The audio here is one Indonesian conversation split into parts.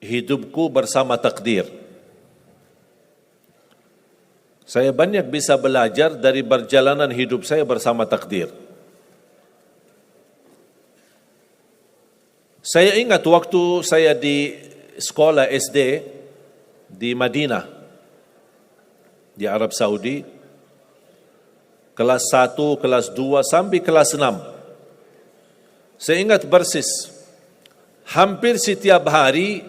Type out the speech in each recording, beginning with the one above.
hidupku bersama takdir. Saya banyak bisa belajar dari perjalanan hidup saya bersama takdir. Saya ingat waktu saya di sekolah SD di Madinah, di Arab Saudi, kelas 1, kelas 2, sampai kelas 6. Saya ingat persis, hampir setiap hari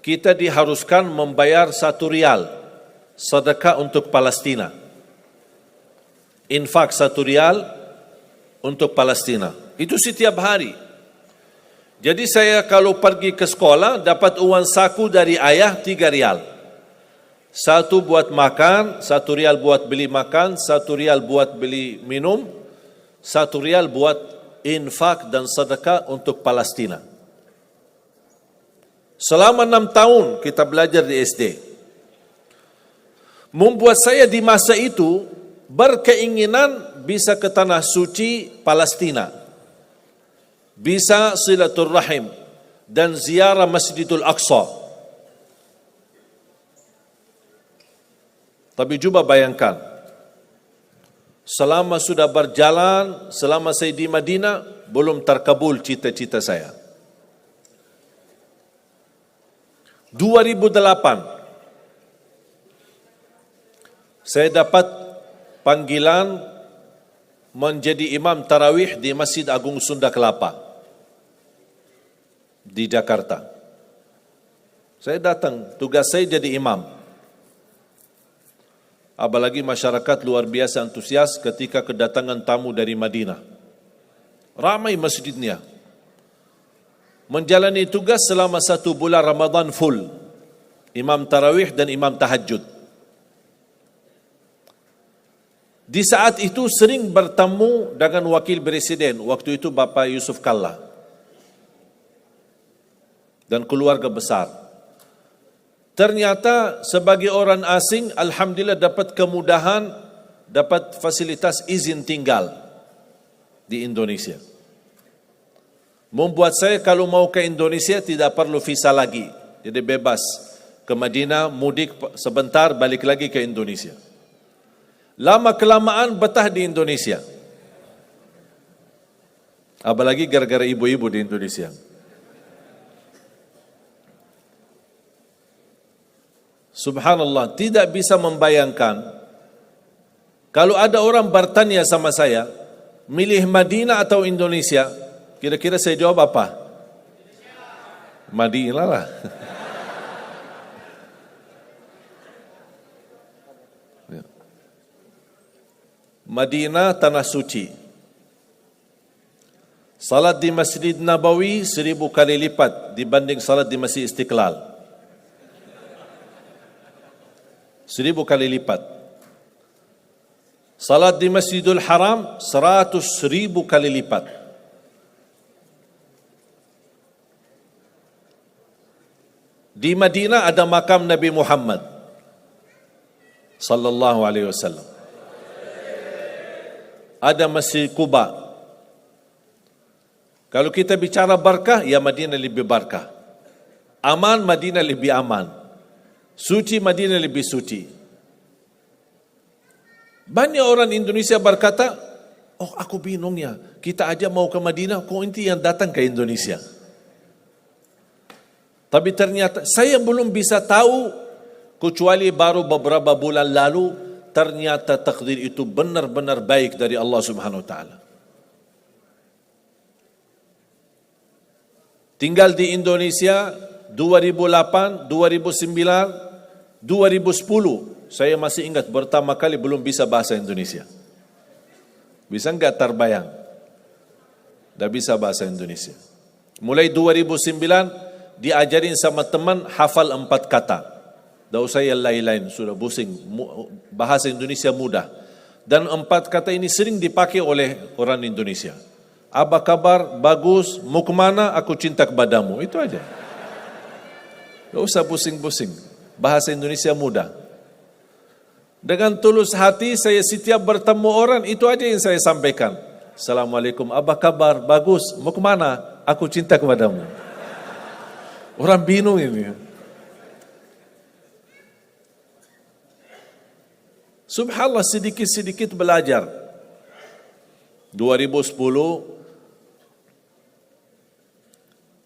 kita diharuskan membayar 1 rial sedekah untuk Palestina. Infak 1 rial untuk Palestina. Itu setiap hari. Jadi saya kalau pergi ke sekolah dapat uang saku dari ayah 3 rial. 1 buat makan, 1 rial buat beli makan, 1 rial buat beli minum, 1 rial buat infak dan sedekah untuk Palestina. Selama 6 tahun kita belajar di SD. Membuat saya di masa itu berkeinginan bisa ke tanah suci Palestina. Bisa silaturrahim dan ziarah Masjidil Aqsa. Tapi coba bayangkan, selama sudah berjalan, selama saya di Madinah, belum terkabul cita-cita saya. 2008 saya dapat panggilan menjadi imam tarawih di Masjid Agung Sunda Kelapa di Jakarta. Saya datang, tugas saya jadi imam. Apalagi masyarakat luar biasa antusias ketika kedatangan tamu dari Madinah. Ramai masjidnya. Menjalani tugas selama 1 bulan Ramadan full. Imam tarawih dan imam tahajud. Di saat itu sering bertemu dengan wakil presiden. Waktu itu Bapak Yusuf Kalla. Dan keluarga besar. Ternyata sebagai orang asing, alhamdulillah dapat kemudahan, dapat fasilitas izin tinggal di Indonesia. Membuat saya kalau mau ke Indonesia tidak perlu visa lagi. Jadi bebas ke Madinah, mudik sebentar, balik lagi ke Indonesia. Lama kelamaan betah di Indonesia. Apalagi gara-gara ibu-ibu di Indonesia. Subhanallah, tidak bisa membayangkan kalau ada orang bertanya sama saya, milih Madinah atau Indonesia, kira-kira saya jawab apa? Madinah lah. Madinah tanah suci. Salat di Masjid Nabawi 1000 kali lipat dibanding salat di Masjid Istiqlal. 1000 kali lipat. Salat di Masjidul Haram 100.000 kali lipat. Di Madinah ada makam Nabi Muhammad sallallahu alaihi wasallam. Ada Masjid Quba. Kalau kita bicara barakah, ya Madinah lebih barakah. Aman, Madinah lebih aman. Suci, Madinah lebih suci. Banyak orang Indonesia berkata, oh aku bingung ya, kita aja mau ke Madinah, kok inti yang datang ke Indonesia. Tapi ternyata saya belum bisa tahu, kecuali baru beberapa bulan lalu, ternyata takdir itu benar-benar baik dari Allah Subhanahu wa taala. Tinggal di Indonesia 2008, 2009, 2010. Saya masih ingat pertama kali belum bisa bahasa Indonesia. Bisa enggak terbayang? Dah bisa bahasa Indonesia. Mulai 2009 diajarin sama teman hafal 4 kata. Dah usah yang lain-lain, sudah pusing. Bahasa Indonesia mudah. Dan 4 kata ini sering dipakai oleh orang Indonesia. Apa kabar? Bagus. Mau kemana? Aku cinta kepadamu. Itu aja. Dah usah pusing-pusing. Bahasa Indonesia mudah. Dengan tulus hati saya setiap bertemu orang, itu aja yang saya sampaikan. Assalamualaikum. Apa kabar? Bagus. Mau kemana? Aku cinta kepadamu. Orang bingung ini. Subhanallah, sedikit-sedikit belajar. 2010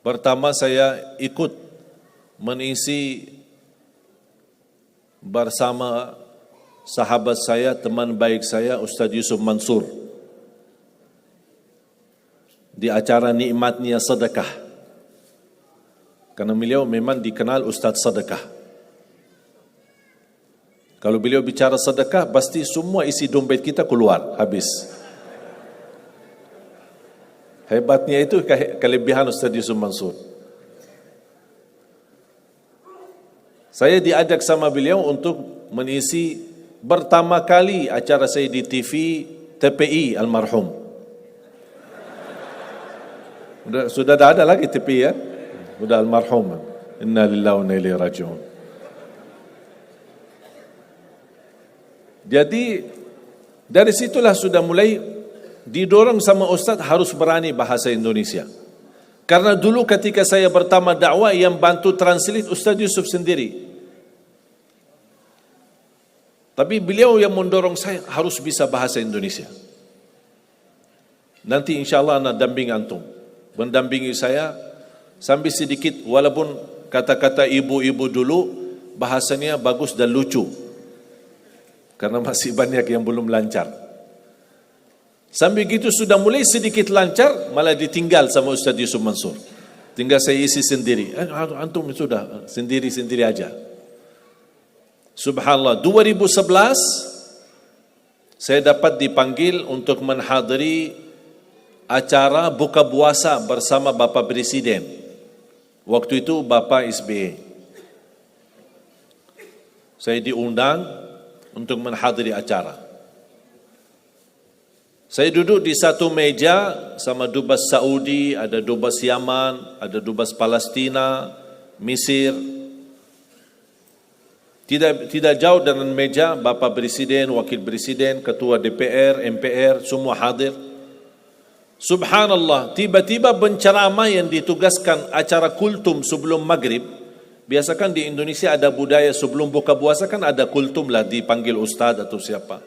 pertama saya ikut mengisi bersama sahabat saya, teman baik saya, Ustaz Yusuf Mansur, di acara nikmatnya sedekah. Karena beliau memang dikenal Ustaz sedekah. Kalau beliau bicara sedekah, pasti semua isi dompet kita keluar, habis. Hebatnya itu kelebihan Ustaz Yusuf Mansur. Saya diajak sama beliau untuk mengisi pertama kali acara saya di TV TPI almarhum. Sudah tak ada lagi TPI ya? Sudah almarhum. Inna lillahi wa inna ilaihi raji'un. Jadi dari situlah sudah mulai didorong sama Ustaz harus berani bahasa Indonesia. Karena dulu ketika saya pertama dakwah, yang bantu translate Ustaz Yusuf sendiri. Tapi beliau yang mendorong saya harus bisa bahasa Indonesia. Nanti insya Allah anak damping antum, mendampingi saya sampai sedikit, walaupun kata-kata ibu-ibu dulu bahasanya bagus dan lucu. Karena masih banyak yang belum lancar. Sampai gitu sudah mulai sedikit lancar, malah ditinggal sama Ustaz Yusuf Mansur. Tinggal saya isi sendiri. Antum sudah sendiri-sendiri aja. Subhanallah, 2011 saya dapat dipanggil untuk menghadiri acara buka puasa bersama Bapak Presiden. Waktu itu Bapak SBY. Saya diundang untuk menghadiri acara. Saya duduk di satu meja sama dubes Saudi, ada dubes Yaman, ada dubes Palestina, Mesir. Tidak jauh dengan meja Bapak Presiden, Wakil Presiden, Ketua DPR, MPR, semua hadir. Subhanallah, tiba-tiba penceramah yang ditugaskan acara kultum sebelum maghrib. Biasakan di Indonesia ada budaya sebelum buka puasa kan ada kultum lah, dipanggil ustaz atau siapa.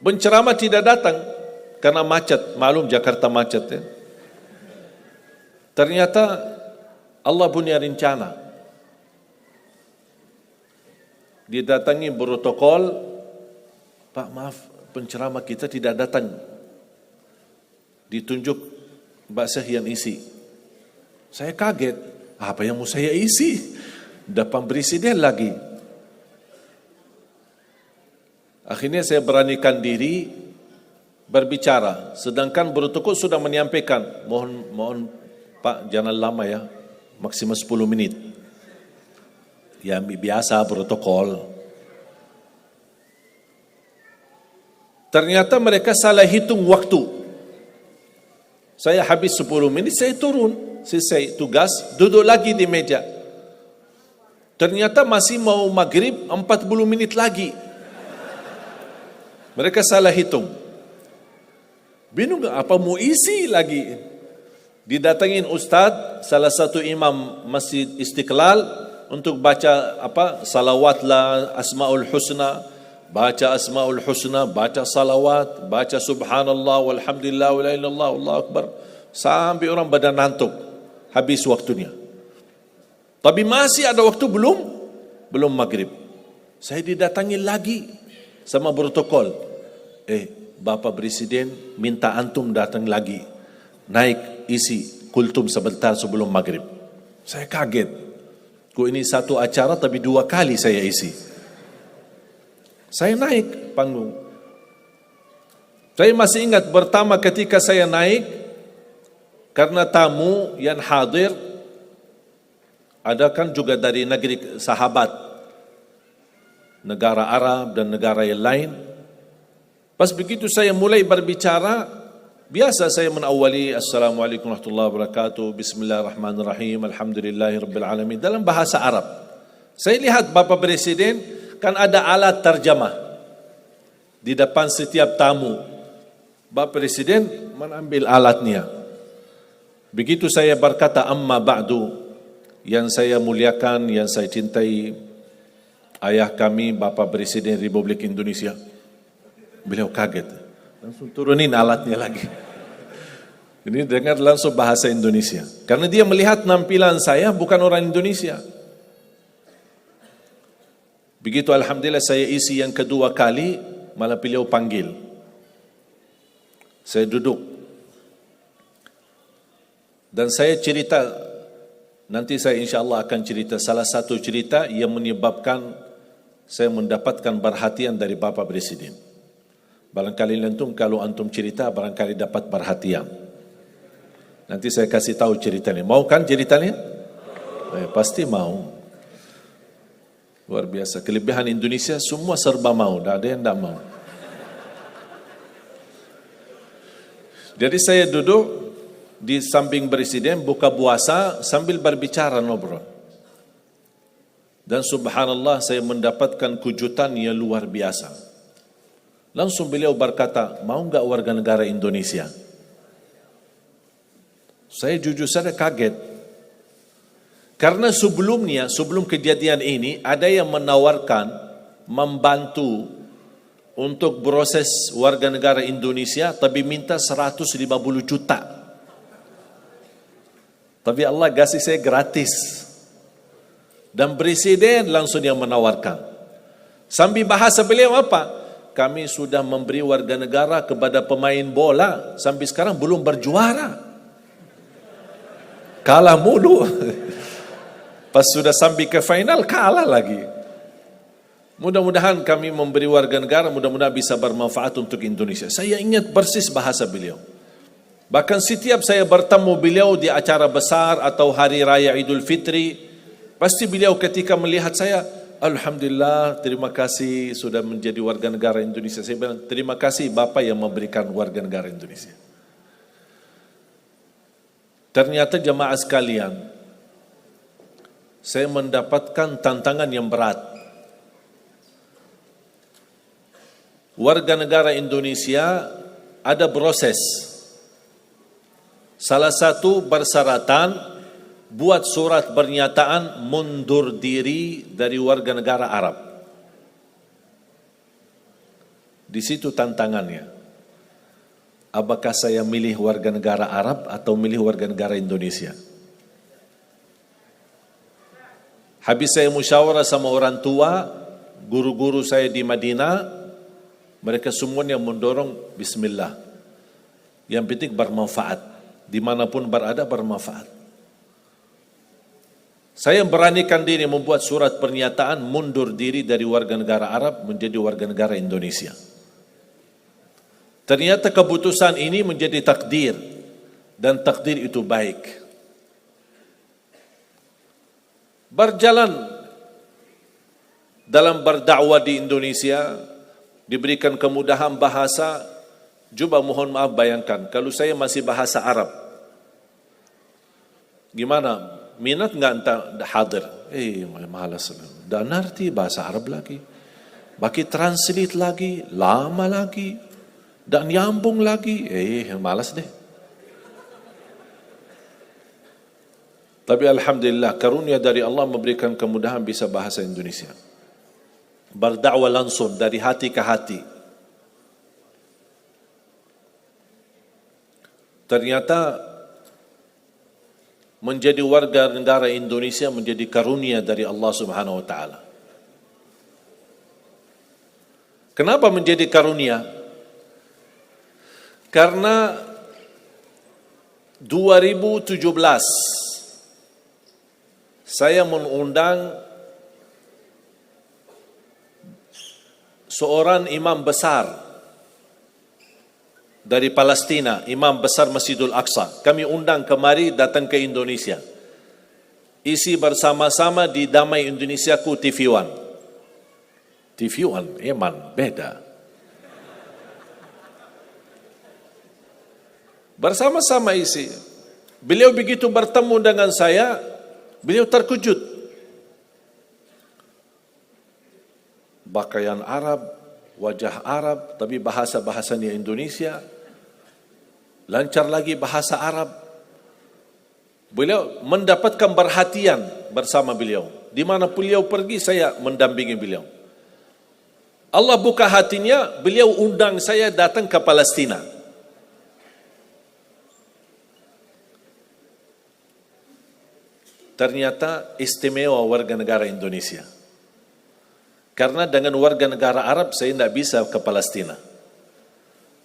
Penceramah tidak datang. Karena macet, maklum Jakarta macet ya. Ternyata Allah punya rencana. Didatangi protokol, Pak maaf penceramah kita tidak datang. Ditunjuk Mbak Syekh yang isi. Saya kaget, apa yang mau saya isi? Depan presiden lagi. Akhirnya saya beranikan diri berbicara, sedangkan protokol sudah menyampaikan, mohon Pak jangan lama ya, maksimal 10 menit. Ya biasa protokol. Ternyata mereka salah hitung waktu. Saya habis 10 menit, saya turun, selesai tugas, duduk lagi di meja. Ternyata masih mau maghrib 40 menit lagi. Mereka salah hitung. Bingung apa mau isi lagi. Didatangin Ustaz, salah satu imam Masjid Istiqlal untuk baca salawatlah Asmaul Husna, baca Asmaul Husna, baca salawat, baca subhanallah walhamdulillah wa la ilaha illallah wallahu akbar, sampai orang badan ngantuk, habis waktunya. Tapi masih ada waktu belum maghrib. Saya didatangi lagi sama protokol. Bapak Presiden minta antum datang lagi, naik isi kultum sebentar sebelum maghrib. Saya kaget. Kok ini satu acara tapi 2 kali saya isi. Saya naik panggung. Saya masih ingat pertama ketika saya naik, karena tamu yang hadir ada kan juga dari negeri sahabat, negara Arab dan negara yang lain. Pas begitu saya mulai berbicara, biasa saya menawali Assalamualaikum warahmatullahi wabarakatuh, Bismillahirrahmanirrahim, Alhamdulillahirabbil alamin dalam bahasa Arab. Saya lihat Bapak Presiden kan ada alat terjemah di depan setiap tamu. Bapak Presiden mengambil alatnya. Begitu saya berkata amma ba'du, yang saya muliakan, yang saya cintai ayah kami Bapak Presiden Republik Indonesia, Beliau kaget. Langsung turunin alatnya lagi. Ini dengar langsung bahasa Indonesia. Karena dia melihat nampilan saya bukan orang Indonesia. Begitu alhamdulillah saya isi yang kedua kali, malah beliau panggil. Saya duduk. Dan saya cerita, nanti saya insyaAllah akan cerita salah satu cerita yang menyebabkan saya mendapatkan perhatian dari Bapak Presiden. Barangkali antum kalau antum cerita, barangkali dapat perhatian. Nanti saya kasih tahu ceritanya. Mau kan ceritanya? Pasti mau. Luar biasa. Kelebihan Indonesia semua serba mau. Tidak ada yang tidak mau. Jadi saya duduk di samping Presiden, buka puasa sambil berbicara ngobrol. Dan subhanallah saya mendapatkan kejutan yang luar biasa. Langsung beliau berkata, mau enggak warga negara Indonesia? Saya jujur saja kaget. Karena sebelumnya, sebelum kejadian ini, ada yang menawarkan membantu untuk proses warga negara Indonesia, tapi minta 150 juta. Tapi Allah kasih saya gratis. Dan Presiden langsung yang menawarkan. Sambil bahasa beliau apa? Kami sudah memberi warga negara kepada pemain bola, sampai sekarang belum berjuara. Kalah mulu. Pas sudah sampai ke final, kalah lagi. Mudah-mudahan kami memberi warga negara, mudah-mudahan bisa bermanfaat untuk Indonesia. Saya ingat persis bahasa beliau. Bahkan setiap saya bertemu beliau di acara besar atau Hari Raya Idul Fitri, pasti beliau ketika melihat saya, Alhamdulillah, terima kasih sudah menjadi warga negara Indonesia. Saya bilang, terima kasih Bapak yang memberikan warga negara Indonesia. Ternyata jemaah sekalian, saya mendapatkan tantangan yang berat. Warga negara Indonesia ada proses. Salah satu persyaratan buat surat pernyataan mundur diri dari warga negara Arab. Di situ tantangannya. Apakah saya milih warga negara Arab atau milih warga negara Indonesia? Habis saya musyawarah sama orang tua, guru-guru saya di Madinah, mereka semuanya mendorong bismillah. Yang penting bermanfaat. Dimanapun berada bermanfaat. Saya beranikan diri membuat surat pernyataan mundur diri dari warga negara Arab menjadi warga negara Indonesia. Ternyata keputusan ini menjadi takdir. Dan takdir itu baik. Berjalan dalam berdakwah di Indonesia, diberikan kemudahan bahasa. Coba mohon maaf bayangkan, kalau saya masih bahasa Arab, gimana? Minat enggak entah hadir? Malas. Dan ngerti bahasa Arab lagi. Bagi translate lagi, lama lagi. Dan nyambung lagi, malas deh. Tapi alhamdulillah, karunia dari Allah memberikan kemudahan bisa bahasa Indonesia. Berdakwah langsung dari hati ke hati. Ternyata menjadi warga negara Indonesia menjadi karunia dari Allah Subhanahu wa taala. Kenapa menjadi karunia? Karena 2017 saya mengundang seorang imam besar dari Palestina, imam besar Masjidul Aqsa. Kami undang kemari datang ke Indonesia. Isi bersama-sama di Damai Indonesiaku TV One. TV One, eman, beda. Bersama-sama isi. Beliau begitu bertemu dengan saya, beliau terkejut. Pakaian Arab, wajah Arab, tapi bahasa-bahasanya Indonesia. Lancar lagi bahasa Arab. Beliau mendapatkan perhatian bersama beliau. Di mana beliau pergi, saya mendampingi beliau. Allah buka hatinya, beliau undang saya datang ke Palestina. Ternyata istimewa warga negara Indonesia. Karena dengan warga negara Arab saya tidak bisa ke Palestina.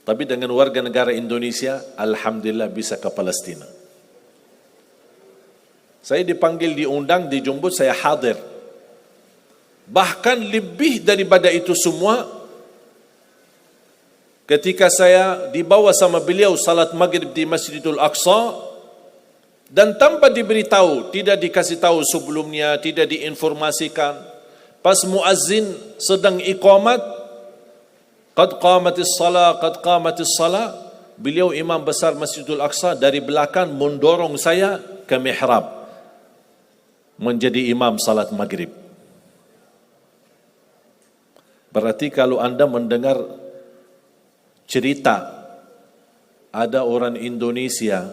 Tapi dengan warga negara Indonesia, alhamdulillah bisa ke Palestina. Saya dipanggil, diundang, dijemput, saya hadir. Bahkan lebih daripada itu semua, ketika saya dibawa sama beliau salat maghrib di Masjidil Aqsa, dan tanpa diberitahu, tidak dikasih tahu sebelumnya, tidak diinformasikan, pas muazzin sedang iqamat, qad qamatis salah, beliau imam besar Masjidil Aqsa dari belakang mendorong saya ke mihrab menjadi imam salat maghrib. Berarti kalau Anda mendengar cerita ada orang Indonesia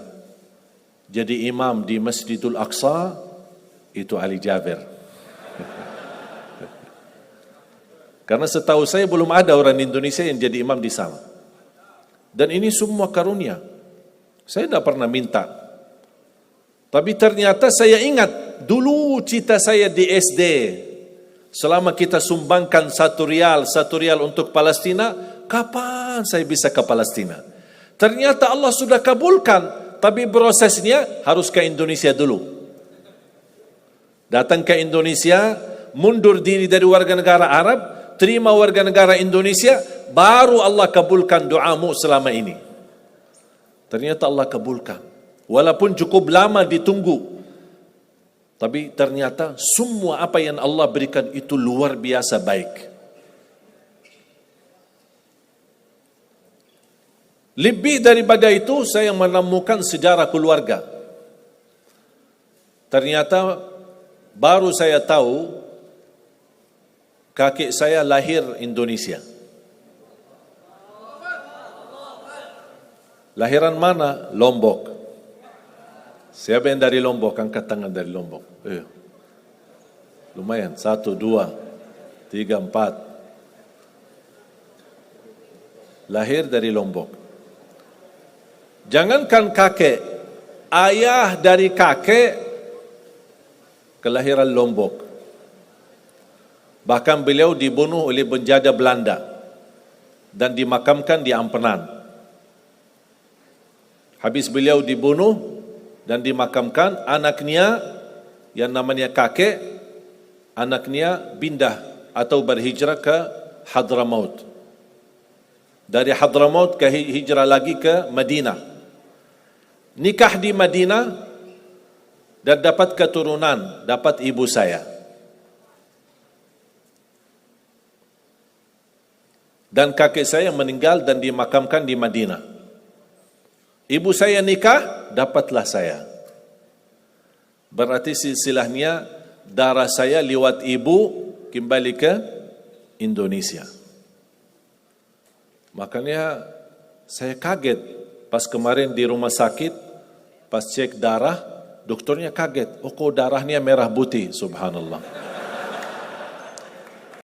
jadi imam di Masjidil Aqsa, itu Ali Jaber. Karena setahu saya belum ada orang Indonesia yang jadi imam di sana. Dan ini semua karunia. Saya tidak pernah minta. Tapi ternyata saya ingat dulu cita saya di SD. Selama kita sumbangkan satu rial untuk Palestina, kapan saya bisa ke Palestina? Ternyata Allah sudah kabulkan, tapi prosesnya harus ke Indonesia dulu. Datang ke Indonesia, mundur diri dari warga negara Arab, terima warga negara Indonesia, baru Allah kabulkan doamu selama ini. Ternyata Allah kabulkan. Walaupun cukup lama ditunggu, tapi ternyata semua apa yang Allah berikan itu luar biasa baik. Lebih daripada itu, saya menemukan sejarah keluarga. Ternyata baru saya tahu kakek saya lahir Indonesia. Lahiran mana? Lombok. Siapa yang dari Lombok? Angkat tangan dari Lombok. Lumayan. 1, 2, 3, 4. Lahir dari Lombok. Jangankan kakek, ayah dari kakek kelahiran Lombok. Bahkan beliau dibunuh oleh penjajah Belanda dan dimakamkan di Ampenan. Habis beliau dibunuh dan dimakamkan, anaknya yang namanya kakek, anaknya pindah atau berhijrah ke Hadramaut. Dari Hadramaut ke hijrah lagi ke Madinah. Nikah di Madinah dan dapat keturunan, dapat ibu saya. Dan kakek saya meninggal dan dimakamkan di Madinah. Ibu saya nikah, dapatlah saya. Berarti silsilahnya darah saya lewat ibu kembali ke Indonesia. Makanya saya kaget pas kemarin di rumah sakit, pas cek darah, dokternya kaget. Oh, kok darahnya merah putih, subhanallah.